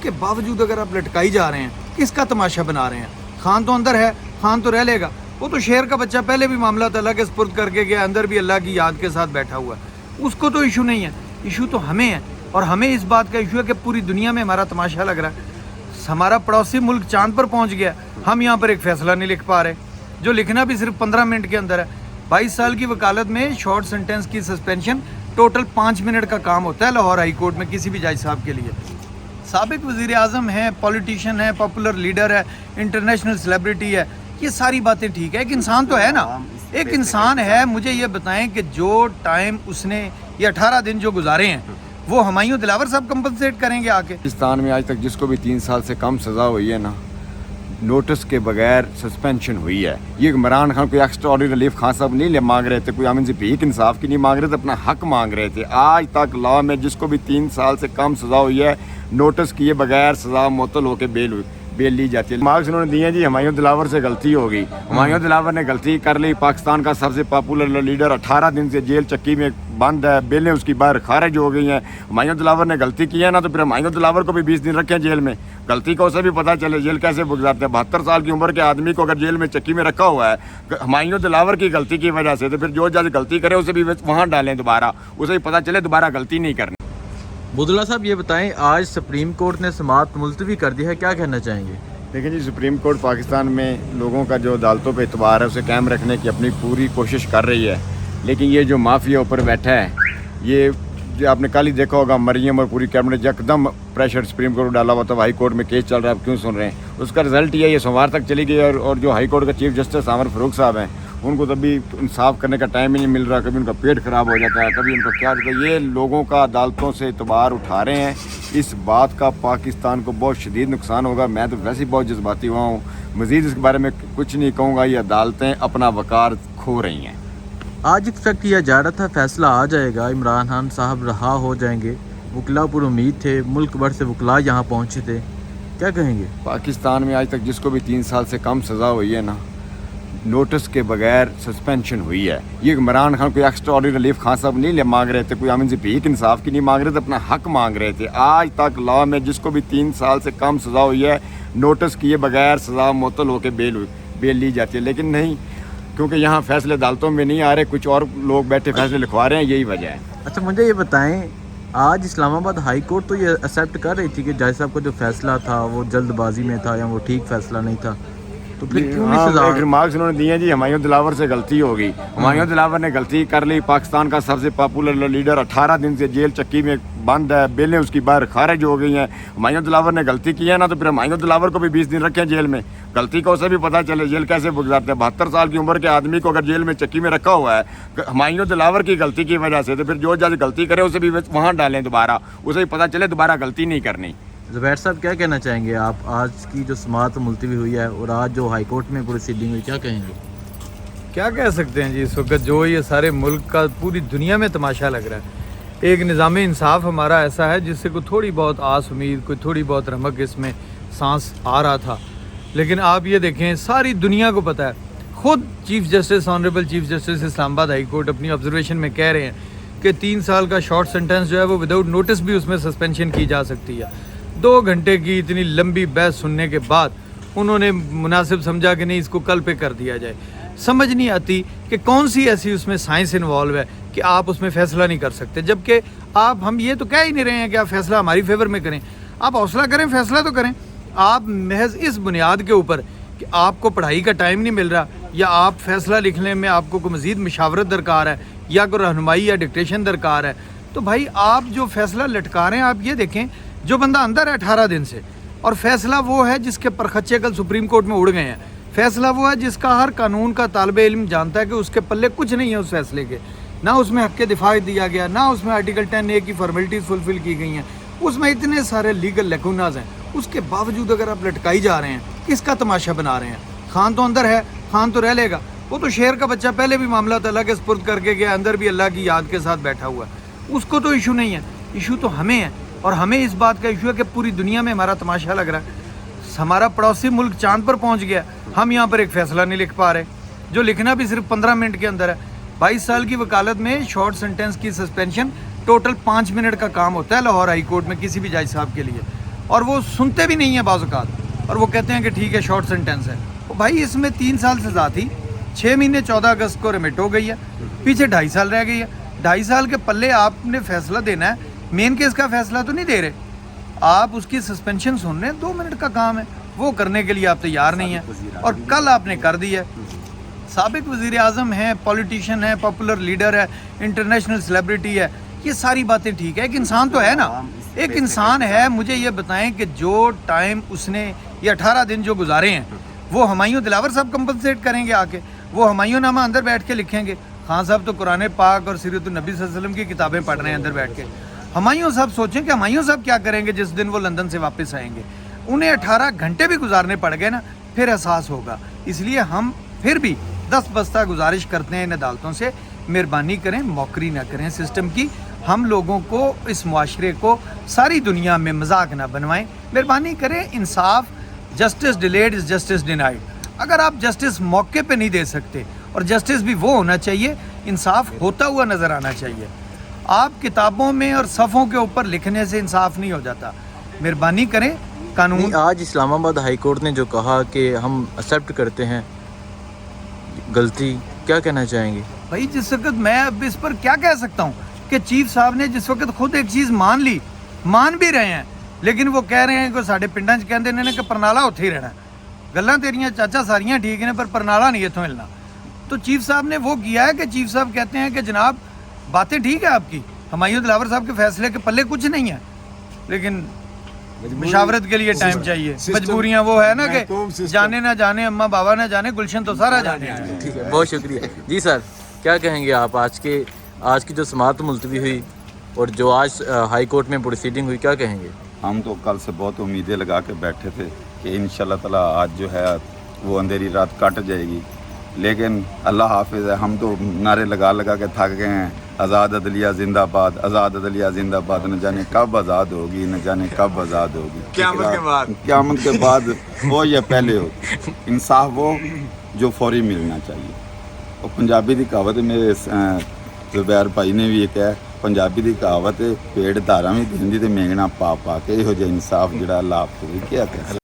کے باوجود اگر آپ لٹکائی جا رہے ہیں، کس کا تماشا بنا رہے ہیں؟ خان تو اندر ہے، خان تو رہ لے گا، وہ تو شیر کا بچہ پہلے بھی معاملہ اللہ کے سپرد کر کے گیا، اندر بھی اللہ کی یاد کے ساتھ بیٹھا ہوا ہے، اس کو تو ایشو نہیں ہے، ایشو تو ہمیں ہے، اور ہمیں اس بات کا ایشو ہے کہ پوری دنیا میں ہمارا تماشا لگ رہا ہے، ہمارا پڑوسی ملک چاند پر پہنچ گیا، ہم یہاں پر ایک فیصلہ نہیں لکھ پا رہے، جو لکھنا بھی صرف 15 منٹ کے اندر ہے۔ 22 سال کی وکالت میں شارٹ سنٹینس کی سسپینشن ٹوٹل 5 منٹ کا کام ہوتا ہے لاہور ہائی کورٹ میں کسی بھی جج صاحب کے لیے۔ سابق وزیر اعظم ہیں، پولیٹیشین ہے، پاپولر لیڈر ہے، انٹرنیشنل سیلیبریٹی ہے، یہ ساری باتیں ٹھیک ہے، ایک انسان تو ہے نا، ایک انسان ہے۔ مجھے یہ بتائیں کہ جو ٹائم اس نے یہ 18 دن جو گزارے ہیں وہ ہمایوں دلاور صاحب کمپنسیٹ کریں گے آ کے؟ پاکستان میں آج تک جس کو بھی 3 سال سے کم سزا ہوئی ہے نا، نوٹس کے بغیر سسپینشن ہوئی ہے۔ یہ عمران خان کوئی ایکسٹرا آرڈنری ریلیف خان صاحب نہیں مانگ رہے تھے، کوئی امن سے بھیک انصاف کی نہیں مانگ رہے تھے، اپنا حق مانگ رہے تھے۔ آج تک لا میں جس کو بھی 3 سال سے کم سزا ہوئی ہے، نوٹس کیے بغیر سزا معطل ہو کے بیل لی جاتی ہے۔ مارکس انہوں نے دیے جی ہمایوں دلاور سے غلطی ہو گئی، ہمایوں دلاور نے غلطی کر لی، پاکستان کا سب سے پاپولر لیڈر 18 دن سے جیل چکی میں بند ہے، بیلیں اس کی باہر خارج ہو گئی ہیں۔ ہمایوں دلاور نے غلطی کی ہے نا، تو پھر ہمایوں دلاور کو بھی 20 دن رکھیں جیل میں، غلطی کا اسے بھی پتہ چلے جیل کیسے گزارتے ہیں۔ 72 سال کی عمر کے آدمی کو اگر جیل میں چکی میں رکھا ہوا ہے ہمایوں دلاور کی غلطی کی وجہ سے، تو پھر جو جج غلطی کرے اسے بھی وہاں ڈالیں دوبارہ، اسے بھی پتہ چلے دوبارہ غلطی نہیں کرنی۔ بدلہ صاحب یہ بتائیں، آج سپریم کورٹ نے سماعت ملتوی کر دی ہے، کیا کہنا چاہیں گے؟ دیکھیں جی، سپریم کورٹ پاکستان میں لوگوں کا جو عدالتوں پہ اعتبار ہے اسے قائم رکھنے کی اپنی پوری کوشش کر رہی ہے، لیکن یہ جو مافیا اوپر بیٹھا ہے، یہ جو آپ نے کل ہی دیکھا ہوگا، مریم اور پوری کیبنٹ یکدم پریشر سپریم کورٹ ڈالا ہوا تھا، ہائی کورٹ میں کیس چل رہا ہے، آپ کیوں سن رہے ہیں؟ اس کا رزلٹ یہ سوموار تک چلی گئی، اور جو ہائی کورٹ کا چیف جسٹس عامر فاروق صاحب ہیں، ان کو تبھی انصاف کرنے کا ٹائم ہی نہیں مل رہا، کبھی ان کا پیٹ خراب ہو جاتا ہے، کبھی ان کا کیا ہوتا ہے۔ یہ لوگوں کا عدالتوں سے اعتبار اٹھا رہے ہیں، اس بات کا پاکستان کو بہت شدید نقصان ہوگا۔ میں تو ویسے ہی بہت جذباتی ہوا ہوں، مزید اس کے بارے میں کچھ نہیں کہوں گا۔ یہ عدالتیں اپنا وقار کھو رہی ہیں۔ آج ایکسپیکٹ کیا جا رہا تھا فیصلہ آ جائے گا، عمران خان صاحب رہا ہو جائیں گے، وکلا پر امید تھے، ملک بھر سے وکلا یہاں پہنچے تھے، کیا کہیں گے؟ پاکستان میں آج تک جس کو بھی 3 سال سے کم سزا ہوئی ہے نا، نوٹس کے بغیر سسپینشن ہوئی ہے۔ یہ عمران خان کوئی ایکسٹرا آرڈنری ریلیف خان صاحب نہیں مانگ رہے تھے، کوئی امن سے بھیک انصاف کی نہیں مانگ رہے تھے، اپنا حق مانگ رہے تھے۔ آج تک لا میں جس کو بھی 3 سال سے کم سزا ہوئی ہے، نوٹس کیے بغیر سزا معطل ہو کے بیل لی جاتی ہے، لیکن نہیں، کیونکہ یہاں فیصلے عدالتوں میں نہیں آ رہے، کچھ اور لوگ بیٹھے فیصلے لکھوا رہے ہیں، یہی وجہ ہے۔ اچھا مجھے یہ بتائیں، آج اسلام آباد ہائی کورٹ تو یہ ایکسیپٹ کر رہی تھی کہ جج صاحب کا جو فیصلہ تھا وہ جلد بازی میں تھا یا وہ ٹھیک فیصلہ نہیں تھا، تو پھر کیوں نہیں سزا؟ ایک ریمارکس انہوں نے دیے جی ہمایوں دلاور سے غلطی ہو گئی، ہمایوں دلاور نے غلطی کر لی، پاکستان کا سب سے پاپولر لیڈر 18 دن سے جیل چکی میں بند ہے، بیلیں اس کی باہر خارج ہو گئی ہیں۔ ہمایوں دلاور نے غلطی کی ہے نا، تو پھر ہمایوں دلاور کو بھی 20 دن رکھیں جیل میں، غلطی کا اسے بھی پتہ چلے جیل کیسے گزارتے ہیں۔ 72 سال کی عمر کے آدمی کو اگر جیل میں چکی میں رکھا ہوا ہے ہمایوں دلاور کی غلطی کی وجہ سے، تو پھر جو جج غلطی کرے اسے بھی وہاں ڈالیں دوبارہ، اسے بھی پتہ چلے دوبارہ غلطی نہیں کرنی۔ زبیر صاحب کیا کہنا چاہیں گے آپ؟ آج کی جو سماعت ملتوی ہوئی ہے اور آج جو ہائی کورٹ میں پروسیڈنگ ہوئی، کیا کہیں گے؟ کیا کہہ سکتے ہیں جی، اس وقت جو یہ سارے ملک کا پوری دنیا میں تماشا لگ رہا ہے، ایک نظام انصاف ہمارا ایسا ہے جس سے کوئی تھوڑی بہت آس امید، کوئی تھوڑی بہت رمق اس میں سانس آ رہا تھا، لیکن آپ یہ دیکھیں ساری دنیا کو پتہ ہے، خود chief justice honourable chief justice Islamabad high court اپنی آبزرویشن میں کہہ رہے ہیں کہ 3 سال کا شارٹ سنٹینس جو ہے وہ وداؤٹ نوٹس بھی اس میں سسپینشن کی جا سکتی ہے۔ 2 گھنٹے کی اتنی لمبی بحث سننے کے بعد انہوں نے مناسب سمجھا کہ نہیں، اس کو کل پہ کر دیا جائے۔ سمجھ نہیں آتی کہ کون سی ایسی اس میں سائنس انوالو ہے کہ آپ اس میں فیصلہ نہیں کر سکتے، جبکہ ہم یہ تو کہہ ہی نہیں رہے ہیں کہ آپ فیصلہ ہماری فیور میں کریں، آپ حوصلہ کریں، فیصلہ تو کریں۔ آپ محض اس بنیاد کے اوپر کہ آپ کو پڑھائی کا ٹائم نہیں مل رہا یا آپ فیصلہ لکھنے میں آپ کو کوئی مزید مشاورت درکار ہے یا کوئی رہنمائی یا ڈکٹیشن درکار ہے، تو بھائی آپ جو فیصلہ لٹکا رہے ہیں، آپ یہ دیکھیں جو بندہ اندر ہے 18 دن سے، اور فیصلہ وہ ہے جس کے پرخچے کل سپریم کورٹ میں اڑ گئے ہیں، فیصلہ وہ ہے جس کا ہر قانون کا طالب علم جانتا ہے کہ اس کے پلے کچھ نہیں ہے اس فیصلے کے، نہ اس میں حق دفاع دیا گیا، نہ اس میں آرٹیکل 10A کی فارمیلٹیز فلفل کی گئی ہیں، اس میں اتنے سارے لیگل لیکوناز ہیں، اس کے باوجود اگر آپ لٹکائی جا رہے ہیں، کس کا تماشا بنا رہے ہیں؟ خان تو اندر ہے، خان تو رہ لے گا، وہ تو شیر کا بچہ پہلے بھی معاملہ اللہ کے سپرد کر کے گیا، اندر بھی اللہ کی یاد کے ساتھ بیٹھا ہوا ہے، اس کو تو ایشو نہیں ہے، ایشو تو ہمیں ہے، اور ہمیں اس بات کا ایشو ہے کہ پوری دنیا میں ہمارا تماشا لگ رہا ہے، ہمارا پڑوسی ملک چاند پر پہنچ گیا، ہم یہاں پر ایک فیصلہ نہیں لکھ پا رہے، جو لکھنا بھی صرف 15 منٹ کے اندر ہے۔ 22 سال کی وکالت میں شارٹ سنٹینس کی سسپینشن ٹوٹل 5 منٹ کا کام ہوتا ہے لاہور ہائی کورٹ میں کسی بھی جج صاحب کے لیے۔ اور وہ سنتے بھی نہیں ہیں بعض اوقات، اور وہ کہتے ہیں کہ ٹھیک ہے شارٹ سینٹینس ہے. بھائی اس میں 3 سال سزا تھی، 6 مہینے 14 اگست کو ریمٹ ہو گئی ہے، پیچھے 2.5 سال رہ گئی ہے. 2.5 سال کے پلے آپ نے فیصلہ دینا ہے، مین کیس کا فیصلہ تو نہیں دے رہے آپ، اس کی سسپینشن سن رہے ہیں. 2 منٹ کا کام ہے، وہ کرنے کے لیے آپ تیار نہیں ہیں، اور کل آپ نے کر دی ہے. سابق وزیر اعظم ہیں، پولیٹیشین ہے، پاپولر لیڈر ہے، انٹرنیشنل سیلیبریٹی ہے، یہ ساری باتیں ٹھیک ہے. ایک انسان تو ہے نا، ایک انسان ہے. مجھے یہ بتائیں کہ جو ٹائم اس نے یہ 18 دن جو گزارے ہیں وہ ہمایوں دلاور صاحب کمپنسیٹ کریں گے آ کے، وہ ہمایوں نامہ اندر بیٹھ کے لکھیں گے. خان صاحب تو قرآن پاک اور سیرت النبی صلی اللہ علیہ وسلم کی کتابیں پڑھ رہے ہیں اندر بیٹھ کے. ہمایوں صاحب سوچیں کہ ہمایوں صاحب کیا کریں گے جس دن وہ لندن سے واپس آئیں گے. انہیں 18 گھنٹے بھی گزارنے پڑ گئے نا، پھر احساس ہوگا. اس لیے ہم پھر بھی دست بستہ گزارش کرتے ہیں ان عدالتوں سے، مہربانی کریں، موکری نہ کریں سسٹم کی. ہم لوگوں کو، اس معاشرے کو ساری دنیا میں مذاق نہ بنوائیں. مہربانی کریں، انصاف، justice delayed is justice denied. اگر آپ جسٹس موقع پہ نہیں دے سکتے، اور جسٹس بھی وہ ہونا چاہیے، انصاف ہوتا ہوا نظر آنا چاہیے. آپ کتابوں میں اور صفوں کے اوپر لکھنے سے انصاف نہیں ہو جاتا. مہربانی کریں قانون. آج اسلام آباد ہائی کورٹ نے جو کہا کہ ہم ایکسیپٹ کرتے ہیں غلطی، کیا کہنا چاہیں گے؟ بھائی جس وقت میں اب اس پر کیا کہہ سکتا ہوں کہ چیف صاحب نے جس وقت خود ایک چیز مان لی، مان بھی رہے ہیں، لیکن وہ کہہ رہے ہیں کہ ساڈے پنڈاں 'چ کہندے نے کہ پرنالا اتھے ہی رہنا. گلاں تیریاں چاچا ساریاں ٹھیک ہیں پر پرنالا نہیں اتھوں ہلنا. تو چیف صاحب نے وہ کیا ہے کہ چیف صاحب کہتے ہیں کہ جناب باتیں ٹھیک ہے آپ کی، ہمایوں دلاور صاحب کے فیصلے کے پلے کچھ نہیں ہے، لیکن مشاورت کے لیے ٹائم چاہیے. مجبوریاں وہ ہے نا کہ جانے نہ جانے، اماں بابا نہ جانے، گلشن تو سارا جانے. ٹھیک ہے، بہت شکریہ. جی سر، کیا کہیں گے آپ آج کی جو سماعت ملتوی ہوئی اور جو آج ہائی کورٹ میں پروسیڈنگ ہوئی، کیا کہیں گے؟ ہم تو کل سے بہت امیدیں لگا کے بیٹھے تھے کہ انشاءاللہ تعالیٰ آج جو ہے وہ اندھیری رات کٹ جائے گی، لیکن اللہ حافظ ہے. ہم تو نعرے لگا لگا کے تھک گئے ہیں، آزاد عدلیہ زندہ باد، آزاد عدلیہ زندہ باد. نہ جانے کب آزاد ہوگی، نہ جانے کب آزاد ہوگی. قیامت کے بعد ہو یا پہلے ہو، انصاف وہ جو فوری ملنا چاہیے. اور پنجابی دی کہاوت، میرے زبیر بھائی نے بھی یہ کہا، پنجابی دی کہاوت پیڑ دھاراں بھی دیندی تے مینگنا پا پا کے. یہو جہا انصاف جڑا اللہ آپ کو بھی کیا کہ